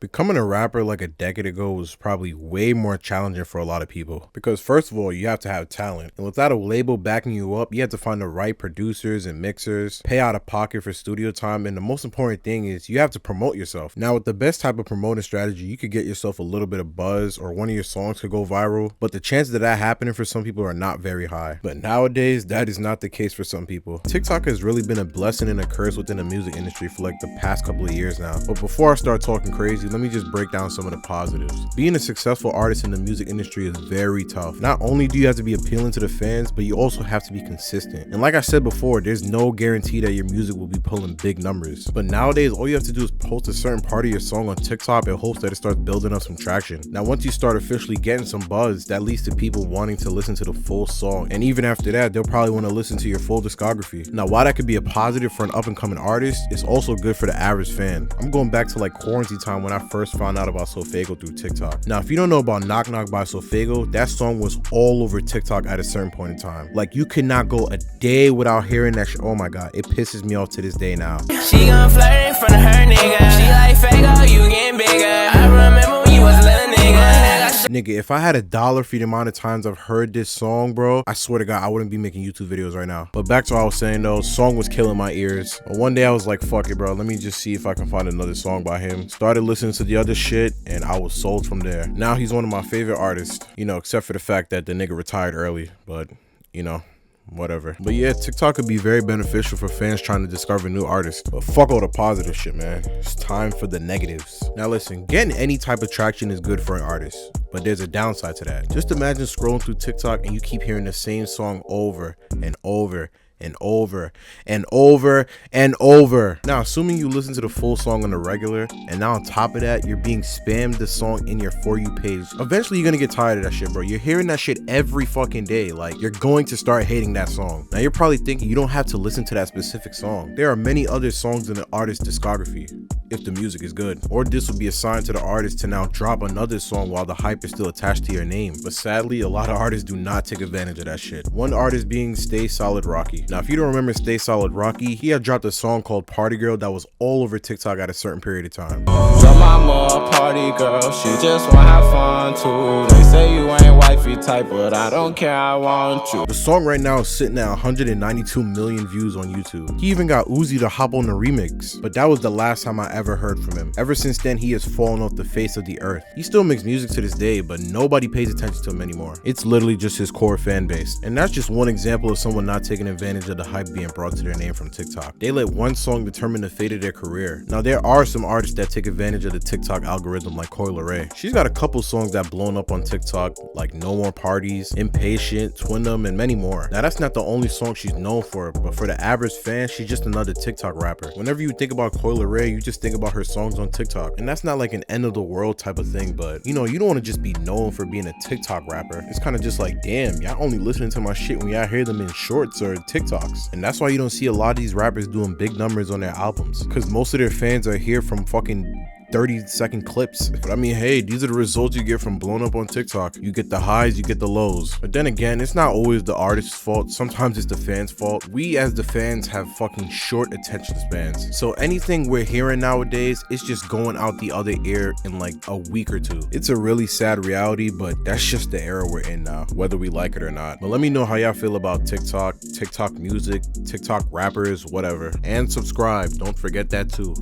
Becoming a rapper like a decade ago was probably way more challenging for a lot of people because first of all, you have to have talent, and without a label backing you up, you have to find the right producers and mixers, pay out of pocket for studio time, and the most important thing is you have to promote yourself. Now with the best type of promoting strategy, you could get yourself a little bit of buzz or one of your songs could go viral, but the chances of that happening for some people are not very high. But nowadays, that is not the case for some people. TikTok has really been a blessing and a curse within the music industry for like the past couple of years now. But before I start talking crazy, let me just break down some of the positives. Being a successful artist in the music industry is very tough. Not only do you have to be appealing to the fans, but you also have to be consistent. And like I said before, there's no guarantee that your music will be pulling big numbers. But nowadays, all you have to do is post a certain part of your song on TikTok in hopes that it starts building up some traction. Now, once you start officially getting some buzz, that leads to people wanting to listen to the full song. And even after that, they'll probably want to listen to your full discography. Now, while that could be a positive for an up-and-coming artist, it's also good for the average fan. I'm going back to like quarantine time when I first found out about Sofego through TikTok. Now, if you don't know about Knock Knock by Sofego, that song was all over TikTok at a certain point in time. Like, you could not go a day without hearing that shit. Oh my god, it pisses me off to this day now. She gon' flirt in front of her nigga. She like Fago, you getting bigger. I remember when you was a little nigga. Nigga, if I had $1 for the amount of times I've heard this song, bro, I swear to God, I wouldn't be making YouTube videos right now. But back to what I was saying though, song was killing my ears. But one day I was like, fuck it, bro. Let me just see if I can find another song by him. Started listening to the other shit, and I was sold from there. Now he's one of my favorite artists, you know, except for the fact that the nigga retired early, but, you know, whatever. But yeah, TikTok could be very beneficial for fans trying to discover new artists. But fuck all the positive shit, man. It's time for the negatives. Now listen, getting any type of traction is good for an artist, but there's a downside to that. Just imagine scrolling through TikTok and you keep hearing the same song over and over and over and over and over. Now, assuming you listen to the full song on the regular, and now on top of that, you're being spammed the song in your For You page, eventually you're gonna get tired of that shit, bro. You're hearing that shit every fucking day. Like, you're going to start hating that song. Now, you're probably thinking you don't have to listen to that specific song. There are many other songs in the artist's discography if the music is good. Or this would be a sign to the artist to now drop another song while the hype is still attached to your name. But sadly, a lot of artists do not take advantage of that shit. One artist being Stay Solid Rocky. Now, if you don't remember Stay Solid Rocky, he had dropped a song called Party Girl that was all over TikTok at a certain period of time. So mama a party girl, she just wanna have fun too. They say you ain't wifey type, but I don't care, I want you. The song right now is sitting at 192 million views on YouTube. He even got Uzi to hop on the remix, but that was the last time I ever heard from him. Ever since then, he has fallen off the face of the earth. He still makes music to this day, but nobody pays attention to him anymore. It's literally just his core fan base. And that's just one example of someone not taking advantage of the hype being brought to their name from TikTok. They let one song determine the fate of their career. Now, there are some artists that take advantage of the TikTok algorithm like Coi Leray. She's got a couple songs that blown up on TikTok like No More Parties, Impatient, Twindom, and many more. Now, that's not the only song she's known for, but for the average fan, she's just another TikTok rapper. Whenever you think about Coi Leray, you just think about her songs on TikTok. And that's not like an end of the world type of thing, but you know, you don't want to just be known for being a TikTok rapper. It's kind of just like, damn, y'all only listening to my shit when y'all hear them in shorts or TikToks. And that's why you don't see a lot of these rappers doing big numbers on their albums, because most of their fans are here from fucking 30-second clips. But I mean, hey, these are the results you get from blowing up on TikTok. You get the highs, you get the lows. But then again, it's not always the artist's fault. Sometimes it's the fans' fault. We as the fans have fucking short attention spans. So anything we're hearing nowadays, it's just going out the other ear in like a week or two. It's a really sad reality, but that's just the era we're in now, whether we like it or not. But let me know how y'all feel about TikTok, TikTok music, TikTok rappers, whatever. And subscribe. Don't forget that too.